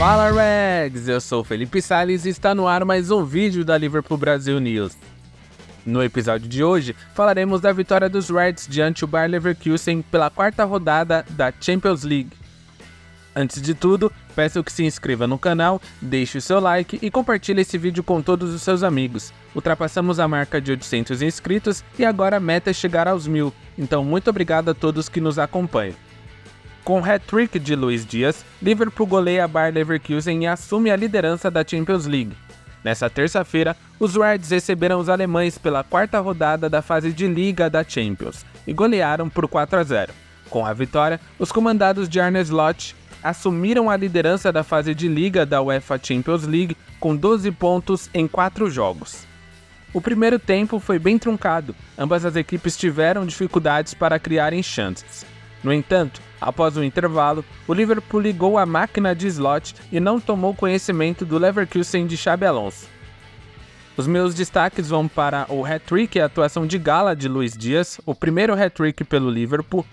Fala Reds, eu sou o Felipe Salles e está no ar mais um vídeo da Liverpool Brasil News. No episódio de hoje, falaremos da vitória dos Reds diante o Bayer Leverkusen pela quarta rodada da Champions League. Antes de tudo, peço que se inscreva no canal, deixe o seu like e compartilhe esse vídeo com todos os seus amigos. Ultrapassamos a marca de 800 inscritos e agora a meta é chegar aos 1000, então muito obrigado a todos que nos acompanham. Com o hat-trick de Luís Dias, Liverpool goleia Bayer Leverkusen e assume a liderança da Champions League. Nessa terça-feira, os Reds receberam os alemães pela quarta rodada da fase de Liga da Champions e golearam por 4-0. Com a vitória, os comandados de Arne Slot assumiram a liderança da fase de Liga da UEFA Champions League com 12 pontos em 4 jogos. O primeiro tempo foi bem truncado, ambas as equipes tiveram dificuldades para criarem chances. No entanto, após o intervalo, o Liverpool ligou a máquina de Slot e não tomou conhecimento do Leverkusen de Xabi Alonso. Os meus destaques vão para o hat-trick e a atuação de gala de Luís Dias, o primeiro hat-trick pelo Liverpool.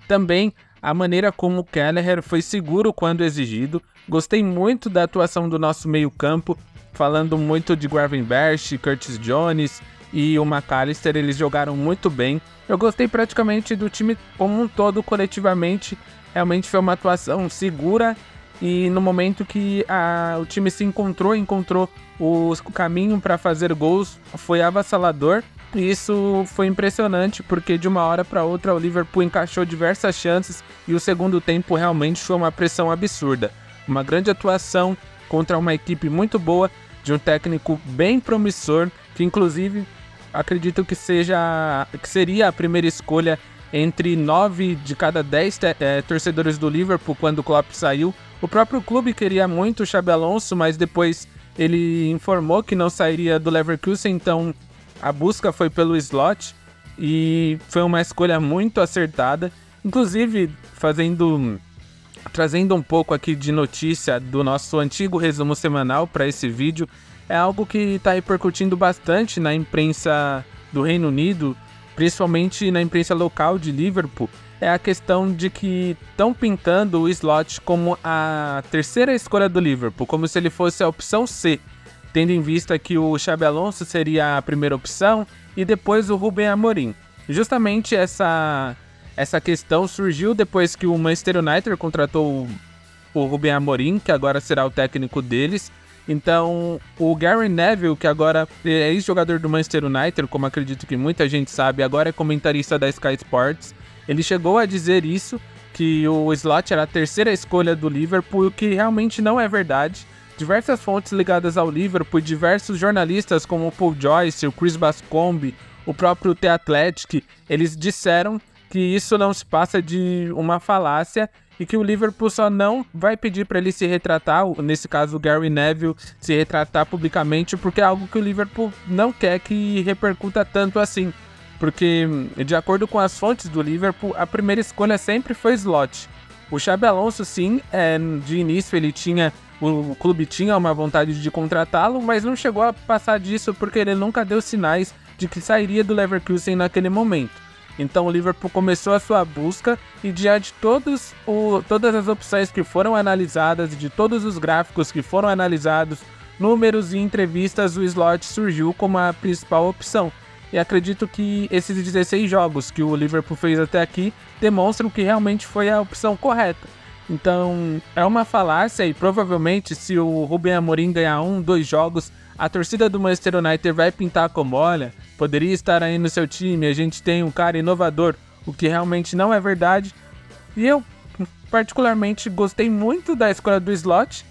Também a maneira como o Kelleher foi seguro quando exigido. Gostei muito da atuação do nosso meio-campo, falando muito de Gravenberch, Curtis Jones e o McAllister, eles jogaram muito bem. Eu gostei praticamente do time como um todo, coletivamente. Realmente foi uma atuação segura e no momento que o time se encontrou o caminho para fazer gols, foi avassalador. E isso foi impressionante porque de uma hora para outra o Liverpool encaixou diversas chances e o segundo tempo realmente foi uma pressão absurda. Uma grande atuação contra uma equipe muito boa, de um técnico bem promissor, que inclusive acredito que seria a primeira escolha entre 9 de cada 10 torcedores do Liverpool quando o Klopp saiu. O próprio clube queria muito o Xabi Alonso, mas depois ele informou que não sairia do Leverkusen, então a busca foi pelo Slot e foi uma escolha muito acertada. Inclusive, trazendo um pouco aqui de notícia do nosso antigo resumo semanal para esse vídeo, é algo que está repercutindo bastante na imprensa do Reino Unido, principalmente na imprensa local de Liverpool, é a questão de que estão pintando o Slot como a terceira escolha do Liverpool, como se ele fosse a opção C, tendo em vista que o Xabi Alonso seria a primeira opção e depois o Ruben Amorim. Justamente essa questão surgiu depois que o Manchester United contratou o Ruben Amorim, que agora será o técnico deles. Então, o Gary Neville, que agora é ex-jogador do Manchester United, como acredito que muita gente sabe, agora é comentarista da Sky Sports, ele chegou a dizer isso, que o Slot era a terceira escolha do Liverpool, o que realmente não é verdade. Diversas fontes ligadas ao Liverpool, diversos jornalistas como o Paul Joyce, o Chris Bascombe, o próprio The Athletic, eles disseram que isso não se passa de uma falácia e que o Liverpool só não vai pedir para ele se retratar, nesse caso o Gary Neville, se retratar publicamente, porque é algo que o Liverpool não quer que repercuta tanto assim. Porque, de acordo com as fontes do Liverpool, a primeira escolha sempre foi Slot. O Xabi Alonso, sim, de início o clube tinha uma vontade de contratá-lo, mas não chegou a passar disso porque ele nunca deu sinais de que sairia do Leverkusen naquele momento. Então o Liverpool começou a sua busca e diante de todas as opções que foram analisadas, de todos os gráficos que foram analisados, números e entrevistas, o Slot surgiu como a principal opção. E acredito que esses 16 jogos que o Liverpool fez até aqui demonstram que realmente foi a opção correta. Então é uma falácia e provavelmente se o Ruben Amorim ganhar 2 jogos, a torcida do Manchester United vai pintar como, olha, poderia estar aí no seu time, a gente tem um cara inovador, o que realmente não é verdade. E eu particularmente gostei muito da escolha do Slot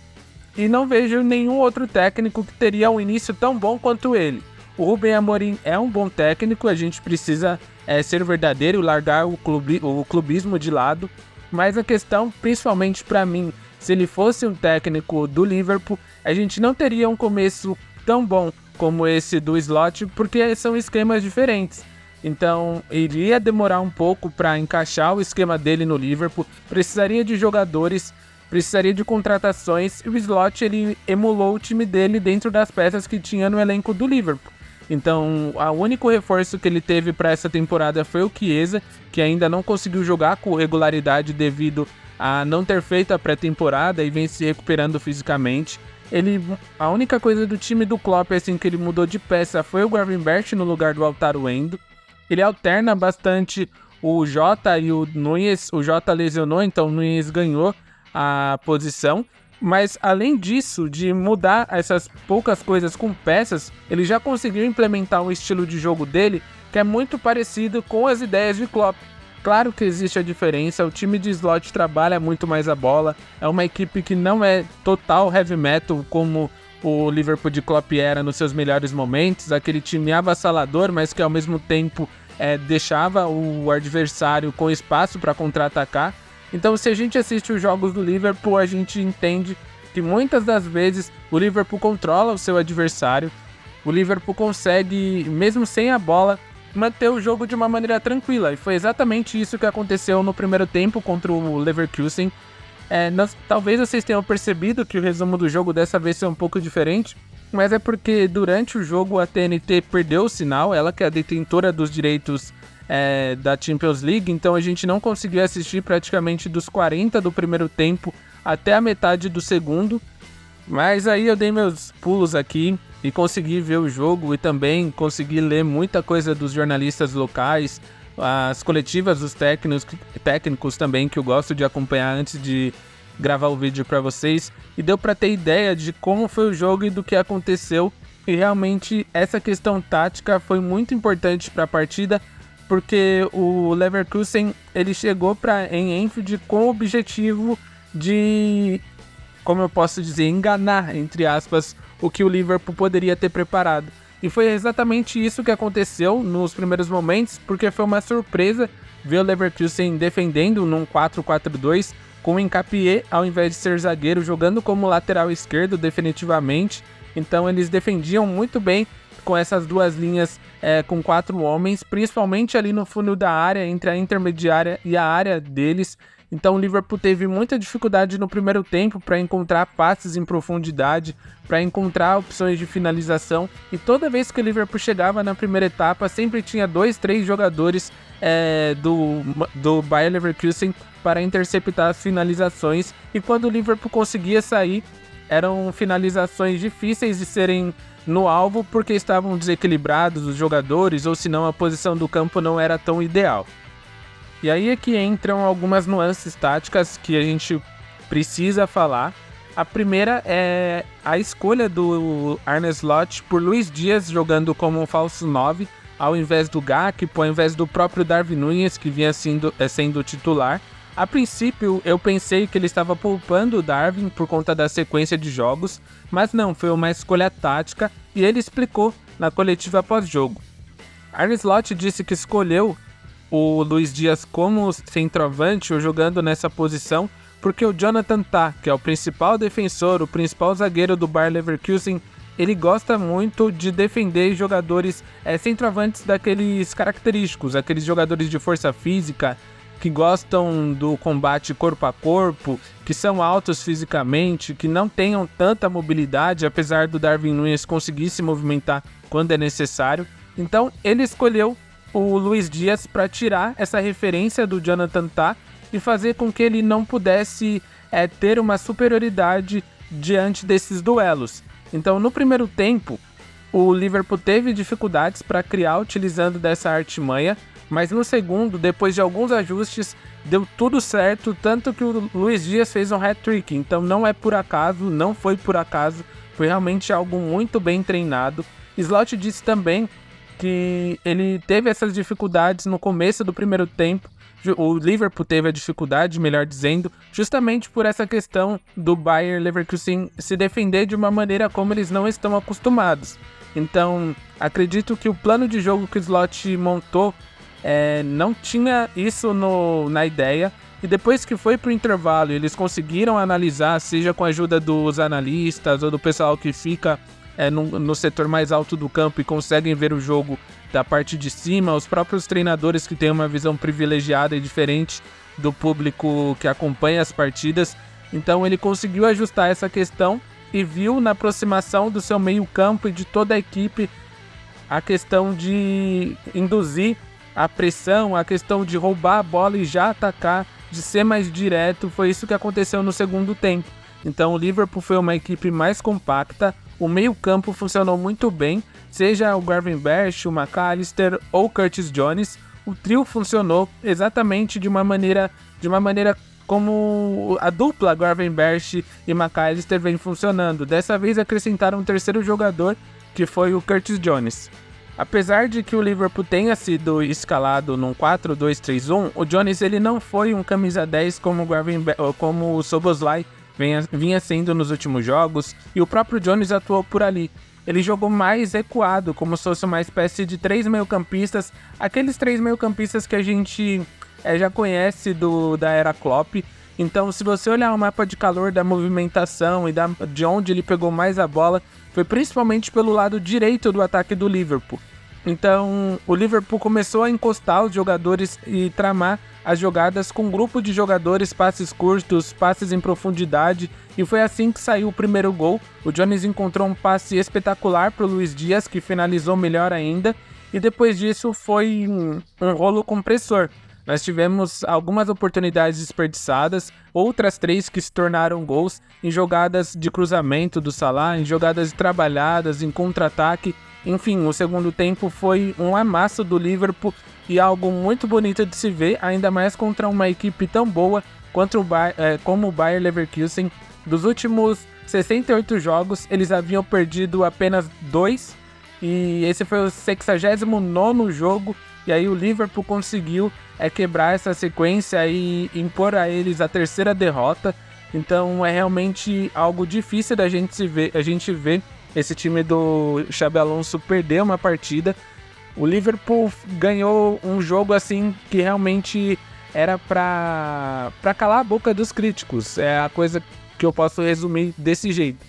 e não vejo nenhum outro técnico que teria um início tão bom quanto ele. O Ruben Amorim é um bom técnico, a gente precisa ser verdadeiro, largar o clubismo de lado. Mas a questão, principalmente para mim, se ele fosse um técnico do Liverpool, a gente não teria um começo tão bom como esse do Slot, porque são esquemas diferentes. Então, iria demorar um pouco para encaixar o esquema dele no Liverpool, precisaria de jogadores, precisaria de contratações, e o Slot ele emulou o time dele dentro das peças que tinha no elenco do Liverpool. Então, o único reforço que ele teve para essa temporada foi o Chiesa, que ainda não conseguiu jogar com regularidade devido a não ter feito a pré-temporada e vem se recuperando fisicamente. A única coisa do time do Klopp assim, que ele mudou de peça foi o Gravenberch no lugar do Wataru Endo. Ele alterna bastante o Jota e o Núñez. O Jota lesionou, então o Núñez ganhou a posição. Mas além disso, de mudar essas poucas coisas com peças, ele já conseguiu implementar um estilo de jogo dele que é muito parecido com as ideias de Klopp. Claro que existe a diferença, o time de Slot trabalha muito mais a bola, é uma equipe que não é total heavy metal como o Liverpool de Klopp era nos seus melhores momentos, aquele time avassalador, mas que ao mesmo tempo deixava o adversário com espaço para contra-atacar. Então, se a gente assiste os jogos do Liverpool, a gente entende que muitas das vezes o Liverpool controla o seu adversário, o Liverpool consegue, mesmo sem a bola, manter o jogo de uma maneira tranquila, e foi exatamente isso que aconteceu no primeiro tempo contra o Leverkusen. Talvez vocês tenham percebido que o resumo do jogo dessa vez é um pouco diferente, mas é porque durante o jogo a TNT perdeu o sinal, ela que é a detentora dos direitos da Champions League, então a gente não conseguiu assistir praticamente dos 40 do primeiro tempo até a metade do segundo, mas aí eu dei meus pulos aqui e consegui ver o jogo e também consegui ler muita coisa dos jornalistas locais, as coletivas dos técnicos também, que eu gosto de acompanhar antes de gravar o vídeo para vocês, e deu para ter ideia de como foi o jogo e do que aconteceu, e realmente essa questão tática foi muito importante para a partida, porque o Leverkusen ele chegou em Anfield com o objetivo de, como eu posso dizer, enganar, entre aspas, o que o Liverpool poderia ter preparado. E foi exatamente isso que aconteceu nos primeiros momentos, porque foi uma surpresa ver o Leverkusen defendendo num 4-4-2, com o Nketiah ao invés de ser zagueiro, jogando como lateral esquerdo definitivamente. Então eles defendiam muito bem com essas duas linhas com 4 homens, principalmente ali no fundo da área, entre a intermediária e a área deles. Então o Liverpool teve muita dificuldade no primeiro tempo para encontrar passes em profundidade, para encontrar opções de finalização, e toda vez que o Liverpool chegava na primeira etapa, sempre tinha 2, 3 jogadores do Bayer Leverkusen para interceptar as finalizações, e quando o Liverpool conseguia sair, eram finalizações difíceis de serem no alvo porque estavam desequilibrados os jogadores, ou senão a posição do campo não era tão ideal. E aí é que entram algumas nuances táticas que a gente precisa falar. A primeira é a escolha do Arne Slot por Luís Dias jogando como um falso 9, ao invés do Gakpo, ao invés do próprio Darwin Núñez, que vinha sendo titular. A princípio eu pensei que ele estava poupando o Darwin por conta da sequência de jogos, mas não, foi uma escolha tática e ele explicou na coletiva pós-jogo. Arne Slot disse que escolheu o Luís Dias como centroavante ou jogando nessa posição porque o Jonathan Tah, que é o principal defensor, o principal zagueiro do Bayer Leverkusen, ele gosta muito de defender jogadores centroavantes daqueles característicos, aqueles jogadores de força física, que gostam do combate corpo a corpo, que são altos fisicamente, que não tenham tanta mobilidade, apesar do Darwin Núñez conseguir se movimentar quando é necessário. Então ele escolheu o Luís Dias para tirar essa referência do Jonathan Tah e fazer com que ele não pudesse ter uma superioridade diante desses duelos. Então no primeiro tempo, o Liverpool teve dificuldades para criar utilizando dessa artimanha, mas no segundo, depois de alguns ajustes, deu tudo certo, tanto que o Luís Dias fez um hat-trick. Então não é por acaso, não foi por acaso, foi realmente algo muito bem treinado. Slot disse também que ele teve essas dificuldades no começo do primeiro tempo, o Liverpool teve a dificuldade, melhor dizendo, justamente por essa questão do Bayer Leverkusen se defender de uma maneira como eles não estão acostumados. Então, acredito que o plano de jogo que o Slot montou não tinha isso na ideia, e depois que foi para o intervalo eles conseguiram analisar, seja com a ajuda dos analistas ou do pessoal que fica no setor mais alto do campo e conseguem ver o jogo da parte de cima, os próprios treinadores que têm uma visão privilegiada e diferente do público que acompanha as partidas. Então ele conseguiu ajustar essa questão e viu na aproximação do seu meio campo e de toda a equipe a questão de induzir a pressão, a questão de roubar a bola e já atacar de ser mais direto, foi isso que aconteceu no segundo tempo. Então o Liverpool foi uma equipe mais compacta, o meio-campo funcionou muito bem, seja o Gravenberch, o McAllister ou o Curtis Jones, o trio funcionou exatamente de uma maneira como a dupla Gravenberch e McAllister vem funcionando. Dessa vez acrescentaram um terceiro jogador, que foi o Curtis Jones. Apesar de que o Liverpool tenha sido escalado num 4-2-3-1, o Jones ele não foi um camisa 10 como o Szoboszlai vinha sendo nos últimos jogos, e o próprio Jones atuou por ali. Ele jogou mais recuado, como se fosse uma espécie de 3 meio-campistas, aqueles 3 meio-campistas que a gente já conhece da era Klopp. Então, se você olhar o mapa de calor da movimentação e de onde ele pegou mais a bola, foi principalmente pelo lado direito do ataque do Liverpool. Então, o Liverpool começou a encostar os jogadores e tramar as jogadas com um grupo de jogadores, passes curtos, passes em profundidade, e foi assim que saiu o primeiro gol. O Jones encontrou um passe espetacular para o Luiz Dias, que finalizou melhor ainda, e depois disso foi um rolo compressor. Nós tivemos algumas oportunidades desperdiçadas, outras 3 que se tornaram gols, em jogadas de cruzamento do Salah, em jogadas trabalhadas, em contra-ataque. Enfim, o segundo tempo foi um amasso do Liverpool e algo muito bonito de se ver, ainda mais contra uma equipe tão boa como o Bayer Leverkusen. Dos últimos 68 jogos, eles haviam perdido apenas 2, e esse foi o 69º jogo, e aí o Liverpool conseguiu quebrar essa sequência e impor a eles a terceira derrota. Então é realmente algo difícil da gente ver esse time do Xabi Alonso perder uma partida. O Liverpool ganhou um jogo assim que realmente era pra calar a boca dos críticos. É a coisa que eu posso resumir desse jeito.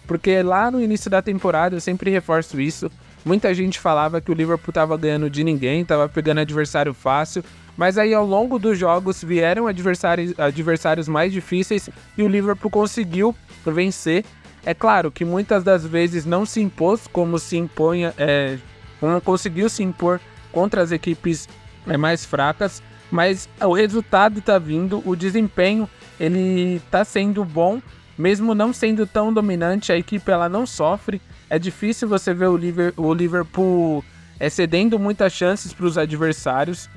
Porque lá no início da temporada, eu sempre reforço isso, muita gente falava que o Liverpool estava ganhando de ninguém, estava pegando adversário fácil, mas aí ao longo dos jogos vieram adversários mais difíceis e o Liverpool conseguiu vencer. É claro que muitas das vezes não se impôs como conseguiu se impor contra as equipes mais fracas, mas o resultado está vindo, o desempenho ele está sendo bom, mesmo não sendo tão dominante, a equipe ela não sofre. É difícil você ver o Liverpool cedendo muitas chances para os adversários.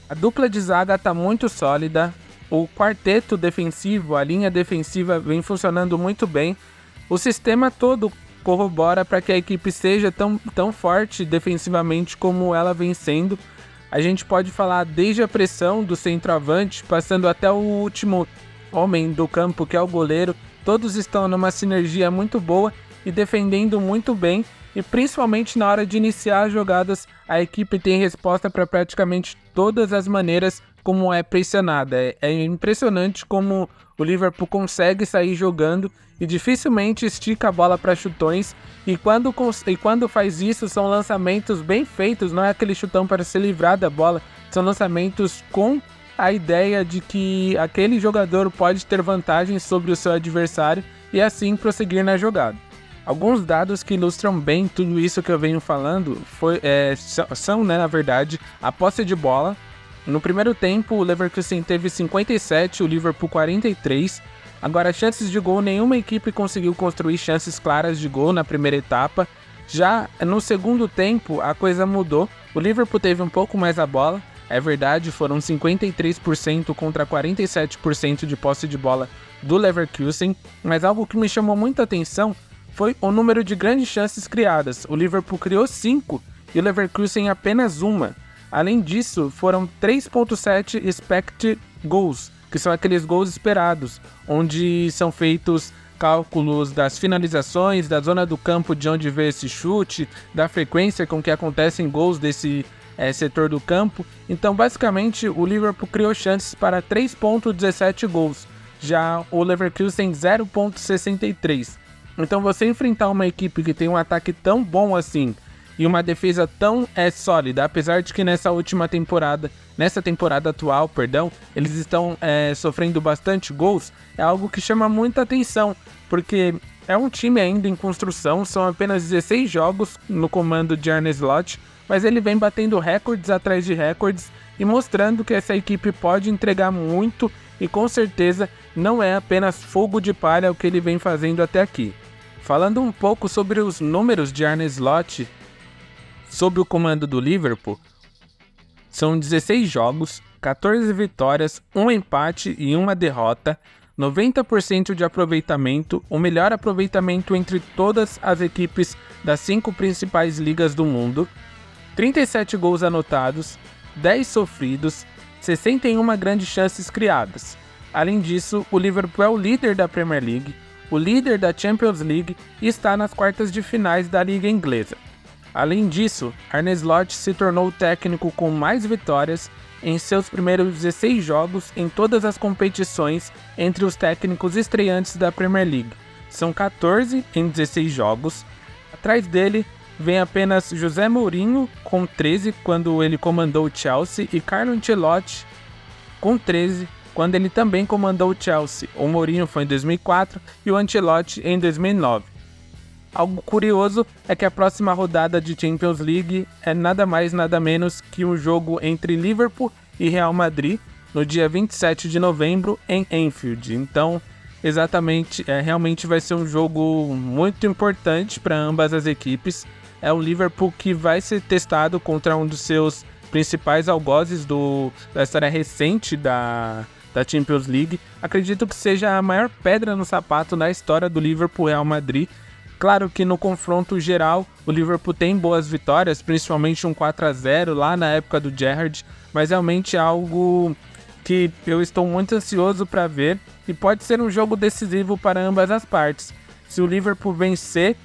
A dupla de zaga está muito sólida, o quarteto defensivo, a linha defensiva vem funcionando muito bem. O sistema todo corrobora para que a equipe seja tão forte defensivamente como ela vem sendo. A gente pode falar desde a pressão do centroavante, passando até o último homem do campo, que é o goleiro. Todos estão numa sinergia muito boa e defendendo muito bem. E principalmente na hora de iniciar as jogadas, a equipe tem resposta para praticamente todas as maneiras como é pressionada. É impressionante como o Liverpool consegue sair jogando e dificilmente estica a bola para chutões. E quando faz isso, são lançamentos bem feitos, não é aquele chutão para se livrar da bola. São lançamentos com a ideia de que aquele jogador pode ter vantagem sobre o seu adversário e assim prosseguir na jogada. Alguns dados que ilustram bem tudo isso que eu venho falando são, na verdade, a posse de bola. No primeiro tempo, o Leverkusen teve 57, o Liverpool 43. Agora, chances de gol, nenhuma equipe conseguiu construir chances claras de gol na primeira etapa. Já no segundo tempo, a coisa mudou. O Liverpool teve um pouco mais a bola. É verdade, foram 53% contra 47% de posse de bola do Leverkusen. Mas algo que me chamou muita atenção foi o número de grandes chances criadas. O Liverpool criou 5 e o Leverkusen apenas 1. Além disso, foram 3.7 expected goals, que são aqueles gols esperados, onde são feitos cálculos das finalizações, da zona do campo de onde veio esse chute, da frequência com que acontecem gols desse setor do campo. Então, basicamente, o Liverpool criou chances para 3.17 gols, já o Leverkusen 0.63. Então, você enfrentar uma equipe que tem um ataque tão bom assim e uma defesa tão sólida, apesar de que nessa temporada atual, eles estão sofrendo bastante gols, é algo que chama muita atenção, porque é um time ainda em construção, são apenas 16 jogos no comando de Arne Slot, mas ele vem batendo recordes atrás de recordes e mostrando que essa equipe pode entregar muito e com certeza não é apenas fogo de palha o que ele vem fazendo até aqui. Falando um pouco sobre os números de Arne Slot sob o comando do Liverpool, são 16 jogos, 14 vitórias, 1 empate e 1 derrota, 90% de aproveitamento, o melhor aproveitamento entre todas as equipes das 5 principais ligas do mundo, 37 gols anotados, 10 sofridos, 61 grandes chances criadas. Além disso, o Liverpool é o líder da Premier League, o líder da Champions League e está nas quartas de finais da Liga Inglesa. Além disso, Arne Slot se tornou o técnico com mais vitórias em seus primeiros 16 jogos em todas as competições entre os técnicos estreantes da Premier League. São 14 em 16 jogos. Atrás dele vem apenas José Mourinho com 13 quando ele comandou o Chelsea e Carlo Ancelotti com 13 quando ele também comandou o Chelsea. O Mourinho foi em 2004 e o Ancelotti em 2009. Algo curioso é que a próxima rodada de Champions League é nada mais nada menos que um jogo entre Liverpool e Real Madrid no dia 27 de novembro em Anfield. Então, realmente vai ser um jogo muito importante para ambas as equipes. É o Liverpool que vai ser testado contra um dos seus principais algozes da história recente da Champions League. Acredito que seja a maior pedra no sapato na história do Liverpool Real Madrid. Claro que no confronto geral o Liverpool tem boas vitórias, principalmente um 4-0 lá na época do Gerrard, mas realmente é algo que eu estou muito ansioso para ver e pode ser um jogo decisivo para ambas as partes. Se o Liverpool vencer,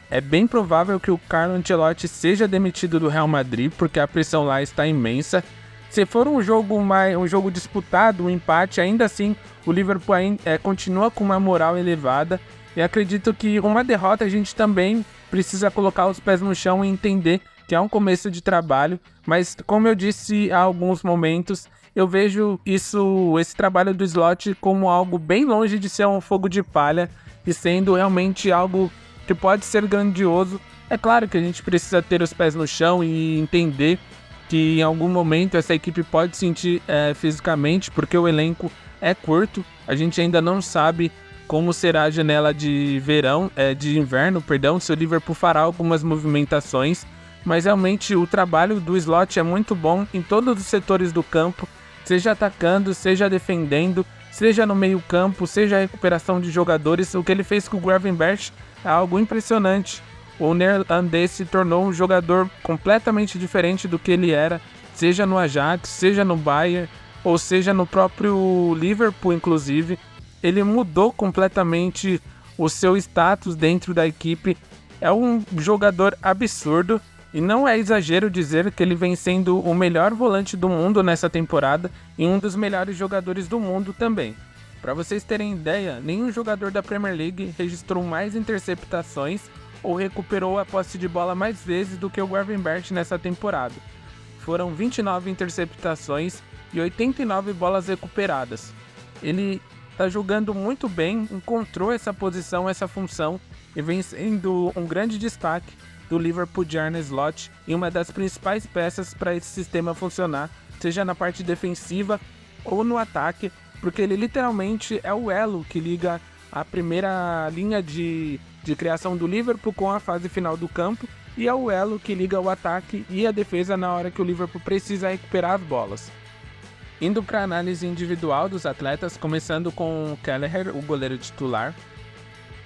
é bem provável que o Carlo Ancelotti seja demitido do Real Madrid, porque a pressão lá está imensa. Se for um jogo disputado, um empate, ainda assim o Liverpool continua com uma moral elevada. E acredito que uma derrota a gente também precisa colocar os pés no chão e entender que é um começo de trabalho. Mas como eu disse há alguns momentos, eu vejo esse trabalho do Slot como algo bem longe de ser um fogo de palha e sendo realmente algo que pode ser grandioso. É claro que a gente precisa ter os pés no chão e entender que em algum momento essa equipe pode sentir fisicamente, porque o elenco é curto, a gente ainda não sabe como será a janela de inverno, se o Liverpool fará algumas movimentações, mas realmente o trabalho do Slot é muito bom em todos os setores do campo, seja atacando, seja defendendo, seja no meio campo, seja a recuperação de jogadores. O que ele fez com o Gravenberch é algo impressionante. O neerlandês se tornou um jogador completamente diferente do que ele era, seja no Ajax, seja no Bayern, ou seja no próprio Liverpool, inclusive. Ele mudou completamente o seu status dentro da equipe. É um jogador absurdo e não é exagero dizer que ele vem sendo o melhor volante do mundo nessa temporada e um dos melhores jogadores do mundo também. Para vocês terem ideia, nenhum jogador da Premier League registrou mais interceptações ou recuperou a posse de bola mais vezes do que o Gravenberch nessa temporada. Foram 29 interceptações e 89 bolas recuperadas. Ele está jogando muito bem, encontrou essa posição, essa função e vem sendo um grande destaque do Liverpool de Arne Slot e uma das principais peças para esse sistema funcionar, seja na parte defensiva ou no ataque, porque ele literalmente é o elo que liga a primeira linha de criação do Liverpool com a fase final do campo e é o elo que liga o ataque e a defesa na hora que o Liverpool precisa recuperar as bolas. Indo para a análise individual dos atletas, começando com o Kelleher, o goleiro titular.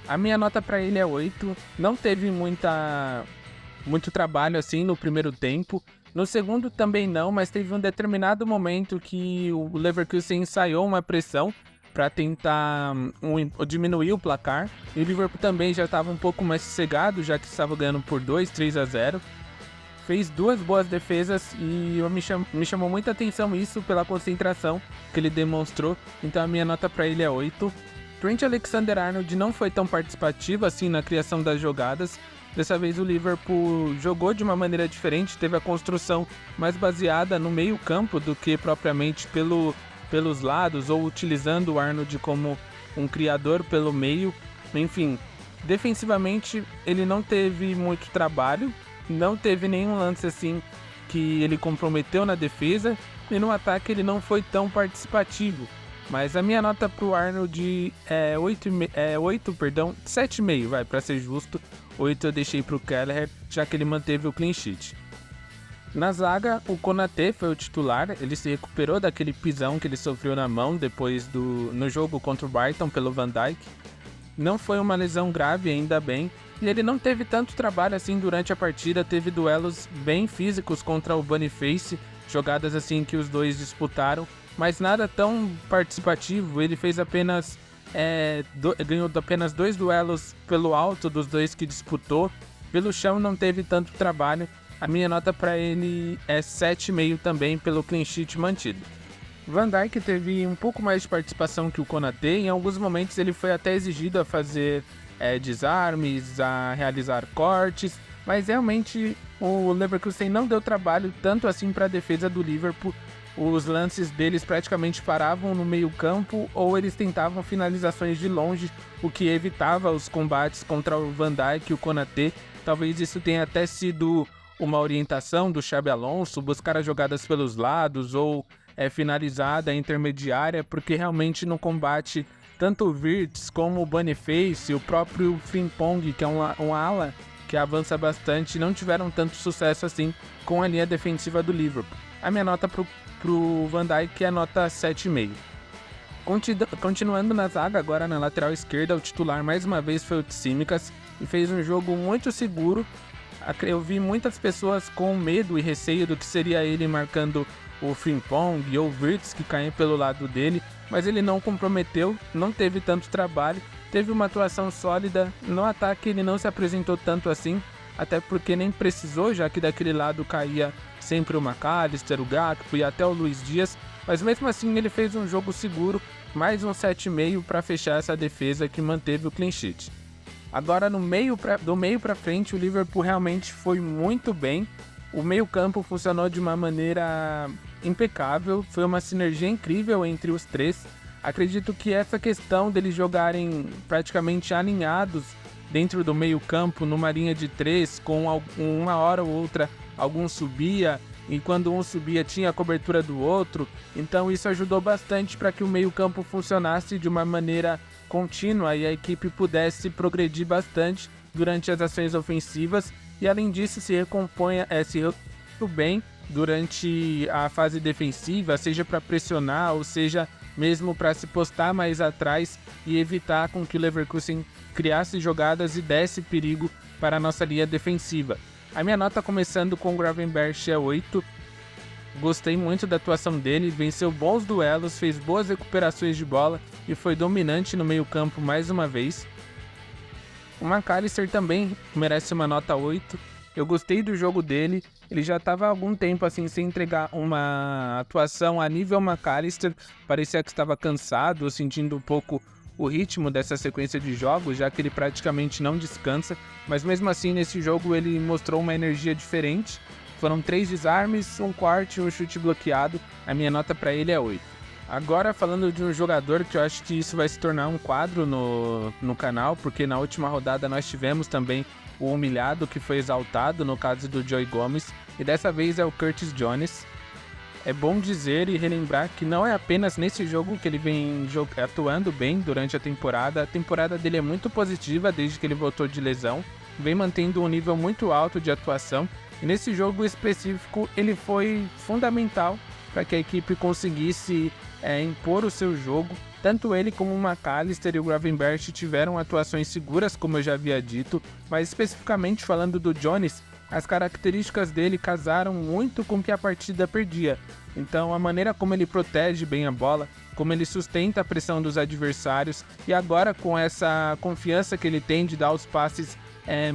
A minha nota para ele é 8, não teve muito trabalho assim no primeiro tempo. No segundo também não, mas teve um determinado momento que o Leverkusen ensaiou uma pressão para tentar diminuir o placar. E o Liverpool também já estava um pouco mais sossegado, já que estava ganhando por 3-0. Fez 2 boas defesas e me chamou muita atenção isso pela concentração que ele demonstrou. Então a minha nota para ele é 8. Trent Alexander-Arnold não foi tão participativo assim na criação das jogadas. Dessa vez o Liverpool jogou de uma maneira diferente, teve a construção mais baseada no meio campo do que propriamente pelos lados ou utilizando o Arnold como um criador pelo meio. Enfim, defensivamente ele não teve muito trabalho. Não teve nenhum lance assim que ele comprometeu na defesa e no ataque ele não foi tão participativo. Mas a minha nota pro Arnold é 7,5, vai, pra ser justo. 8 eu deixei pro Kelleher, já que ele manteve o clean sheet. Na zaga, o Konaté foi o titular, ele se recuperou daquele pisão que ele sofreu na mão no jogo contra o Brighton pelo Van Dijk. Não foi uma lesão grave, ainda bem, e ele não teve tanto trabalho assim durante a partida, teve duelos bem físicos contra o Boniface, jogadas assim que os dois disputaram, mas nada tão participativo. Ele fez ganhou apenas 2 duelos pelo alto dos 2 que disputou, pelo chão não teve tanto trabalho. A minha nota para ele é 7,5 também pelo clean sheet mantido. Van Dijk teve um pouco mais de participação que o Konaté, em alguns momentos ele foi até exigido a fazer desarmes, a realizar cortes, mas realmente o Leverkusen não deu trabalho tanto assim para a defesa do Liverpool. Os lances deles praticamente paravam no meio campo ou eles tentavam finalizações de longe, o que evitava os combates contra o Van Dijk e o Konaté. Talvez isso tenha até sido uma orientação do Xabi Alonso, buscar as jogadas pelos lados ou finalizada intermediária, porque realmente no combate tanto o Wirtz como o Boniface, o próprio Frimpong, que é um ala que avança bastante, não tiveram tanto sucesso assim com a linha defensiva do Liverpool. A minha nota pro Van Dijk é nota 7,5. Continuando na zaga, agora na lateral esquerda, o titular mais uma vez foi o Tsimikas e fez um jogo muito seguro. Eu vi muitas pessoas com medo e receio do que seria ele marcando o Frimpong ou o Wirtz que caem pelo lado dele, mas ele não comprometeu, não teve tanto trabalho, teve uma atuação sólida. No ataque ele não se apresentou tanto assim, até porque nem precisou, já que daquele lado caía sempre o McAllister, o Gakpo e até o Luiz Dias, mas mesmo assim ele fez um jogo seguro, mais um 7,5 para fechar essa defesa que manteve o clean sheet. Agora do meio para frente o Liverpool realmente foi muito bem, o meio campo funcionou de uma maneira impecável, foi uma sinergia incrível entre os três. Acredito que essa questão deles jogarem praticamente alinhados dentro do meio campo, numa linha de 3, com uma hora ou outra algum subia, e quando um subia tinha a cobertura do outro, então isso ajudou bastante para que o meio campo funcionasse de uma maneira contínua e a equipe pudesse progredir bastante durante as ações ofensivas, e além disso se recompõe bem durante a fase defensiva, seja para pressionar ou seja mesmo para se postar mais atrás e evitar com que o Leverkusen criasse jogadas e desse perigo para a nossa linha defensiva. A minha nota, começando com o Gravenberch, é 8. Gostei muito da atuação dele, venceu bons duelos, fez boas recuperações de bola e foi dominante no meio campo mais uma vez. O McAllister também merece uma nota 8. Eu gostei do jogo dele, ele já estava há algum tempo assim sem entregar uma atuação a nível McAllister, parecia que estava cansado, sentindo um pouco o ritmo dessa sequência de jogos, já que ele praticamente não descansa, mas mesmo assim nesse jogo ele mostrou uma energia diferente. Foram 3 desarmes, um corte e um chute bloqueado, a minha nota para ele é 8. Agora falando de um jogador que eu acho que isso vai se tornar um quadro no canal, porque na última rodada nós tivemos também o humilhado que foi exaltado, no caso do Joey Gomes, e dessa vez é o Curtis Jones. É bom dizer e relembrar que não é apenas nesse jogo que ele vem atuando bem durante a temporada dele é muito positiva desde que ele voltou de lesão, vem mantendo um nível muito alto de atuação, e nesse jogo específico ele foi fundamental para que a equipe conseguisse impor o seu jogo. Tanto ele como o McAllister e o Gravenberch tiveram atuações seguras, como eu já havia dito, mas especificamente falando do Jones, as características dele casaram muito com o que a partida perdia. Então a maneira como ele protege bem a bola, como ele sustenta a pressão dos adversários, e agora com essa confiança que ele tem de dar os passes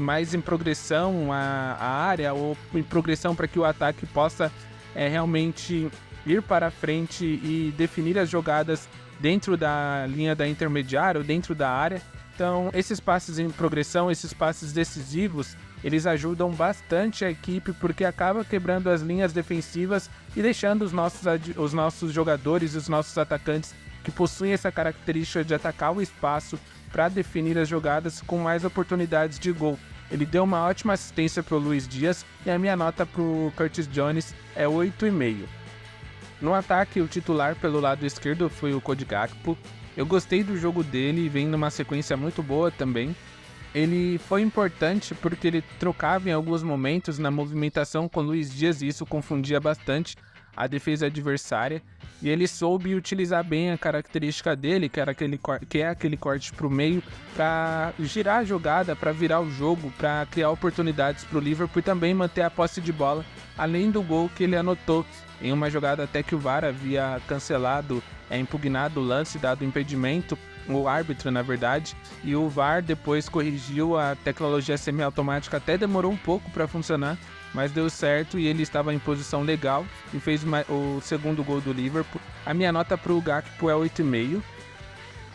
mais em progressão à área, ou em progressão para que o ataque possa realmente ir para frente e definir as jogadas dentro da linha da intermediária ou dentro da área. Então esses passes em progressão, esses passes decisivos, eles ajudam bastante a equipe, porque acaba quebrando as linhas defensivas e deixando os nossos jogadores e os nossos atacantes que possuem essa característica de atacar o espaço para definir as jogadas com mais oportunidades de gol. Ele deu uma ótima assistência para o Luiz Dias e a minha nota para o Curtis Jones é 8,5. No ataque, o titular pelo lado esquerdo foi o Cody Gakpo. Eu gostei do jogo dele, vem numa sequência muito boa também. Ele foi importante porque ele trocava em alguns momentos na movimentação com o Luiz Dias e isso confundia bastante a defesa adversária. E ele soube utilizar bem a característica dele, que é aquele corte para o meio, para girar a jogada, para virar o jogo, para criar oportunidades para o Liverpool e também manter a posse de bola, além do gol que ele anotou em uma jogada até que o VAR havia cancelado, impugnado o lance, dado impedimento, o árbitro na verdade, e o VAR depois corrigiu a tecnologia semiautomática, até demorou um pouco para funcionar, mas deu certo e ele estava em posição legal e fez o segundo gol do Liverpool. A minha nota para o Gakpo é 8,5.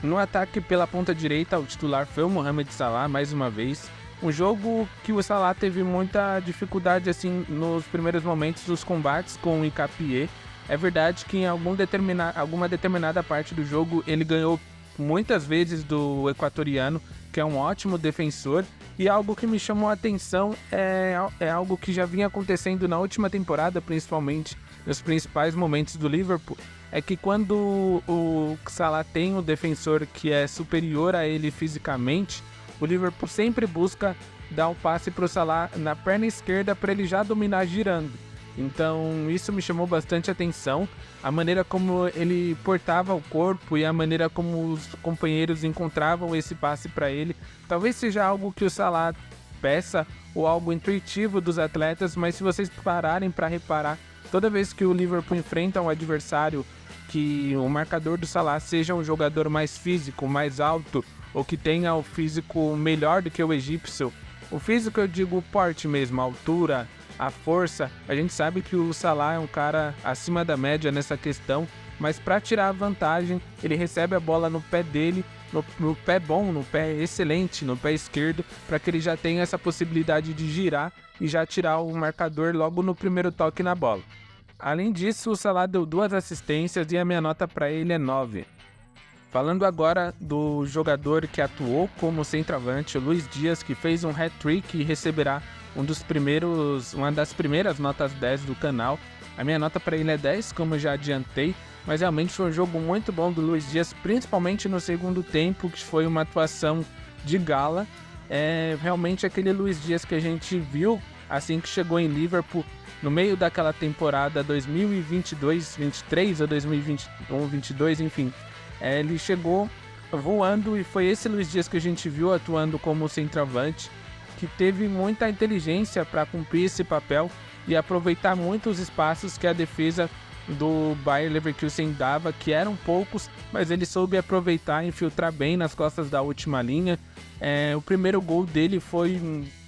No ataque pela ponta direita, o titular foi o Mohamed Salah mais uma vez. Um jogo que o Salah teve muita dificuldade assim nos primeiros momentos dos combates com o Nketiah. É verdade que em alguma determinada parte do jogo ele ganhou muitas vezes do equatoriano, que é um ótimo defensor, e algo que me chamou a atenção é algo que já vinha acontecendo na última temporada, principalmente nos principais momentos do Liverpool, é que quando o Salah tem um defensor que é superior a ele fisicamente, o Liverpool sempre busca dar um passe para o Salah na perna esquerda para ele já dominar girando. Então isso me chamou bastante atenção, a maneira como ele portava o corpo e a maneira como os companheiros encontravam esse passe para ele. Talvez seja algo que o Salah peça ou algo intuitivo dos atletas, mas se vocês pararem para reparar, toda vez que o Liverpool enfrenta um adversário que o marcador do Salah seja um jogador mais físico, mais alto, ou que tenha o físico melhor do que o egípcio, o físico eu digo o porte mesmo, a altura, a força, a gente sabe que o Salah é um cara acima da média nessa questão, mas para tirar a vantagem, ele recebe a bola no pé dele, no pé bom, no pé excelente, no pé esquerdo, para que ele já tenha essa possibilidade de girar e já tirar o marcador logo no primeiro toque na bola. Além disso, o Salah deu 2 assistências e a minha nota para ele é 9. Falando agora do jogador que atuou como centroavante, o Luiz Dias, que fez um hat-trick e receberá uma das primeiras notas 10 do canal. A minha nota para ele é 10, como eu já adiantei, mas realmente foi um jogo muito bom do Luiz Dias, principalmente no segundo tempo, que foi uma atuação de gala. É realmente aquele Luiz Dias que a gente viu assim que chegou em Liverpool, no meio daquela temporada 2022-23 ou 2021-22, enfim. Ele chegou voando e foi esse Luiz Dias que a gente viu atuando como centroavante, que teve muita inteligência para cumprir esse papel e aproveitar muito os espaços que a defesa do Bayer Leverkusen dava, que eram poucos, mas ele soube aproveitar e infiltrar bem nas costas da última linha. O primeiro gol dele foi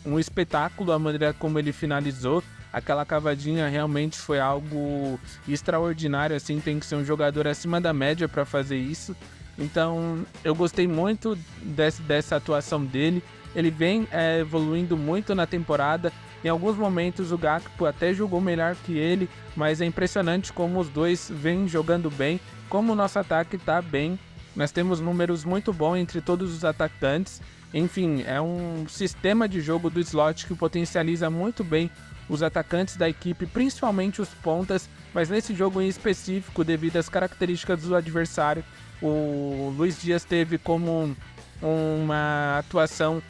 um espetáculo, a maneira como ele finalizou. Aquela cavadinha realmente foi algo extraordinário, assim, tem que ser um jogador acima da média para fazer isso. Então eu gostei muito dessa atuação dele. Ele vem evoluindo muito na temporada. Em alguns momentos o Gakpo até jogou melhor que ele, mas é impressionante como os dois vêm jogando bem, como o nosso ataque está bem. Nós temos números muito bons entre todos os atacantes. Enfim, é um sistema de jogo do Slot que potencializa muito bem os atacantes da equipe, principalmente os pontas, mas nesse jogo em específico, devido às características do adversário, o Luiz Dias teve como uma atuação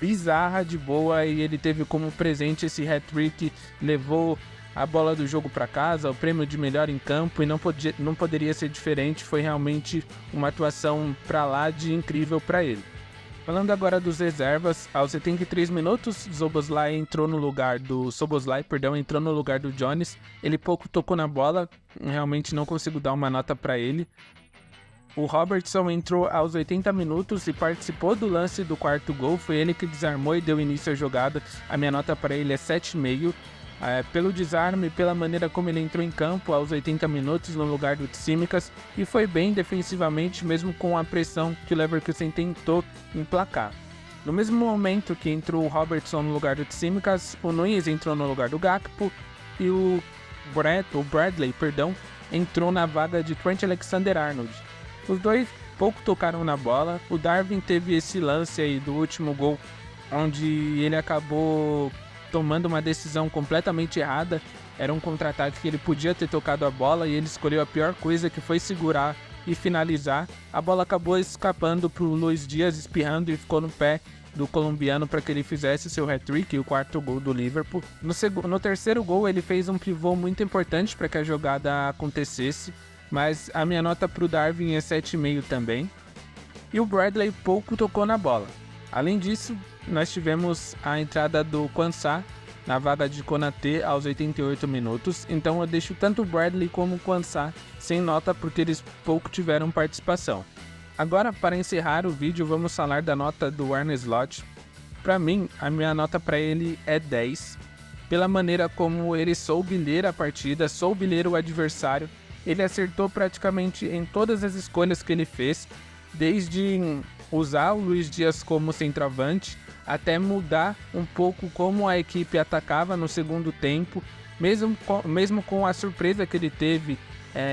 bizarra de boa e ele teve como presente esse hat-trick, levou a bola do jogo para casa, o prêmio de melhor em campo, e não poderia ser diferente. Foi realmente uma atuação pra lá de incrível para ele. Falando agora dos reservas, aos 73 minutos, Szoboszlai entrou no lugar do Jones. Ele pouco tocou na bola, realmente não consigo dar uma nota para ele. O Robertson entrou aos 80 minutos e participou do lance do quarto gol. Foi ele que desarmou e deu início à jogada. A minha nota para ele é 7,5. Pelo desarme, pela maneira como ele entrou em campo aos 80 minutos no lugar do Tsimikas, e foi bem defensivamente, mesmo com a pressão que o Leverkusen tentou emplacar. No mesmo momento que entrou o Robertson no lugar do Tsimikas, o Nunes entrou no lugar do Gakpo e o Bradley entrou na vaga de Trent Alexander-Arnold. Os dois pouco tocaram na bola. O Darwin teve esse lance aí do último gol onde ele acabou tomando uma decisão completamente errada. Era um contra-ataque que ele podia ter tocado a bola e ele escolheu a pior coisa, que foi segurar e finalizar. A bola acabou escapando para o Luiz Dias, espirrando, e ficou no pé do colombiano para que ele fizesse seu hat-trick, o 4º gol do Liverpool. No terceiro gol ele fez um pivô muito importante para que a jogada acontecesse, mas a minha nota para o Darwin é 7,5 também. E o Bradley pouco tocou na bola. Além disso, nós tivemos a entrada do Quansah na vaga de Konaté aos 88 minutos, então eu deixo tanto o Bradley como o Quansah sem nota porque eles pouco tiveram participação. Agora, para encerrar o vídeo, vamos falar da nota do Arne Slot. Para mim, a minha nota para ele é 10, pela maneira como ele soube ler a partida, soube ler o adversário. Ele acertou praticamente em todas as escolhas que ele fez, desde usar o Luiz Dias como centroavante, até mudar um pouco como a equipe atacava no segundo tempo, mesmo com a surpresa que ele teve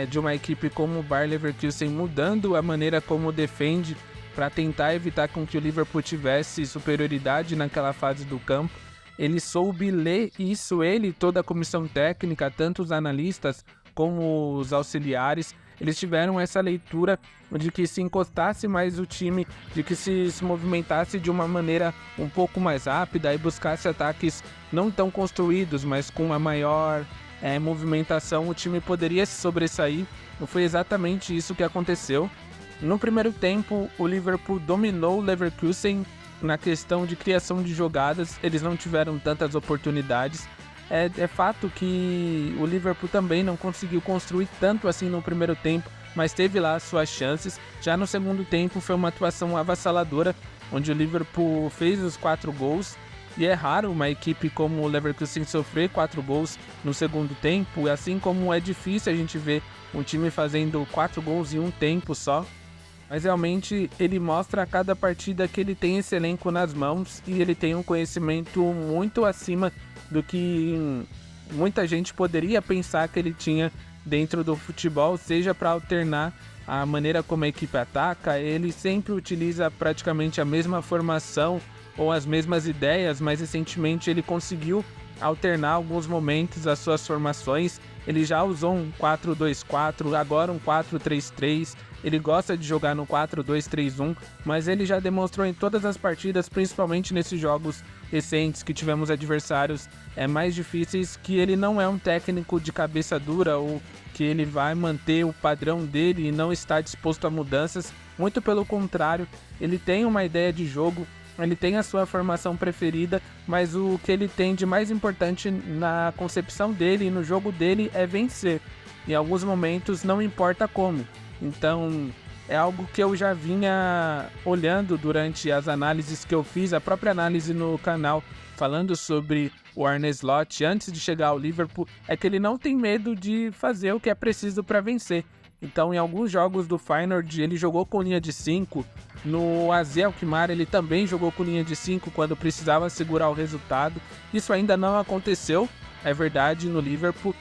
de uma equipe como o Bayer Leverkusen mudando a maneira como defende para tentar evitar com que o Liverpool tivesse superioridade naquela fase do campo. Ele soube ler isso, ele e toda a comissão técnica, tanto os analistas como os auxiliares, eles tiveram essa leitura de que se encostasse mais o time, de que se movimentasse de uma maneira um pouco mais rápida e buscasse ataques não tão construídos, mas com uma maior movimentação, o time poderia se sobressair. Não foi exatamente isso que aconteceu. No primeiro tempo, o Liverpool dominou o Leverkusen na questão de criação de jogadas, eles não tiveram tantas oportunidades. É fato que o Liverpool também não conseguiu construir tanto assim no primeiro tempo, mas teve lá suas chances. Já no segundo tempo foi uma atuação avassaladora, onde o Liverpool fez os 4 gols. E é raro uma equipe como o Leverkusen sofrer 4 gols no segundo tempo, assim como é difícil a gente ver um time fazendo 4 gols em um tempo só. Mas realmente ele mostra a cada partida que ele tem esse elenco nas mãos e ele tem um conhecimento muito acima do que muita gente poderia pensar que ele tinha dentro do futebol, seja para alternar a maneira como a equipe ataca. Ele sempre utiliza praticamente a mesma formação ou as mesmas ideias, mas recentemente ele conseguiu alternar alguns momentos as suas formações. Ele já usou um 4-2-4, agora um 4-3-3, ele gosta de jogar no 4-2-3-1, mas ele já demonstrou em todas as partidas, principalmente nesses jogos recentes que tivemos adversários mais difíceis, que ele não é um técnico de cabeça dura ou que ele vai manter o padrão dele e não está disposto a mudanças. Muito pelo contrário, ele tem uma ideia de jogo, ele tem a sua formação preferida, mas o que ele tem de mais importante na concepção dele e no jogo dele é vencer. Em alguns momentos não importa como. Então é algo que eu já vinha olhando durante as análises que eu fiz, a própria análise no canal falando sobre o Arne Slot antes de chegar ao Liverpool, é que ele não tem medo de fazer o que é preciso para vencer. Então, em alguns jogos do Feyenoord, ele jogou com linha de 5. No AZ Alkmaar, ele também jogou com linha de 5 quando precisava segurar o resultado. Isso ainda não aconteceu, é verdade, no Liverpool.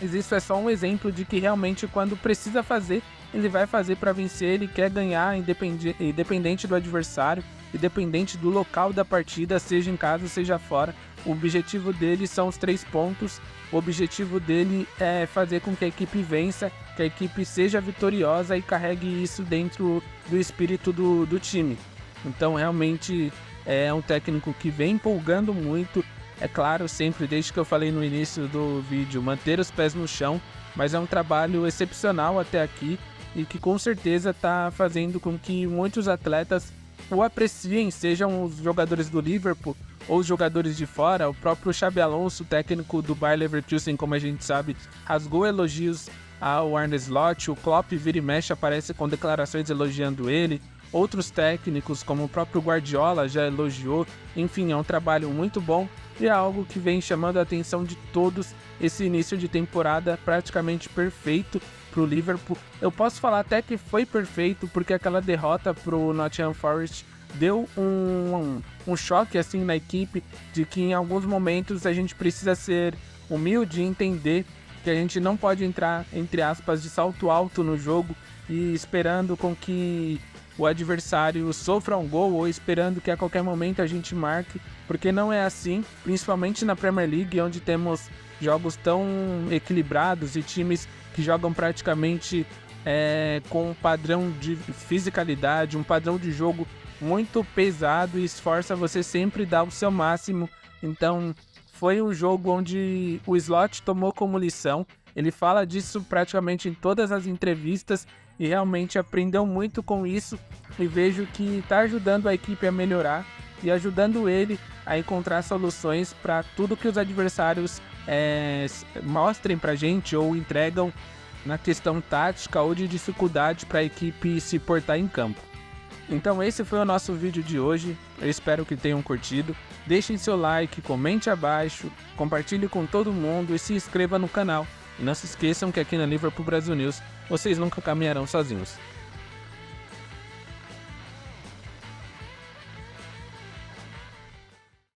Mas isso é só um exemplo de que realmente quando precisa fazer, ele vai fazer para vencer. Ele quer ganhar independente do adversário, independente do local da partida, seja em casa, seja fora. O objetivo dele são os 3 pontos. O objetivo dele é fazer com que a equipe vença, que a equipe seja vitoriosa e carregue isso dentro do espírito do time. Então realmente é um técnico que vem empolgando muito. É claro, sempre, desde que eu falei no início do vídeo, manter os pés no chão, mas é um trabalho excepcional até aqui e que com certeza está fazendo com que muitos atletas o apreciem, sejam os jogadores do Liverpool ou os jogadores de fora. O próprio Xabi Alonso, técnico do Bayer Leverkusen, como a gente sabe, rasgou elogios ao Arne Slot. O Klopp vira e mexe aparece com declarações elogiando ele. Outros técnicos, como o próprio Guardiola, já elogiou. Enfim, é um trabalho muito bom e é algo que vem chamando a atenção de todos. Esse início de temporada praticamente perfeito para o Liverpool. Eu posso falar até que foi perfeito, porque aquela derrota para o Nottingham Forest deu um choque assim na equipe, de que em alguns momentos a gente precisa ser humilde e entender que a gente não pode entrar, entre aspas, de salto alto no jogo e esperando com que o adversário sofra um gol ou esperando que a qualquer momento a gente marque, porque não é assim, principalmente na Premier League, onde temos jogos tão equilibrados e times que jogam praticamente com um padrão de fisicalidade, um padrão de jogo muito pesado e esforça você sempre dar o seu máximo. Então foi um jogo onde o Slot tomou como lição, ele fala disso praticamente em todas as entrevistas e realmente aprendeu muito com isso, e vejo que está ajudando a equipe a melhorar e ajudando ele a encontrar soluções para tudo que os adversários mostrem para a gente ou entregam na questão tática ou de dificuldade para a equipe se portar em campo. Então esse foi o nosso vídeo de hoje, eu espero que tenham curtido. Deixem seu like, comente abaixo, compartilhe com todo mundo e se inscreva no canal. E não se esqueçam que aqui na Liverpool Brasil News vocês nunca caminharão sozinhos.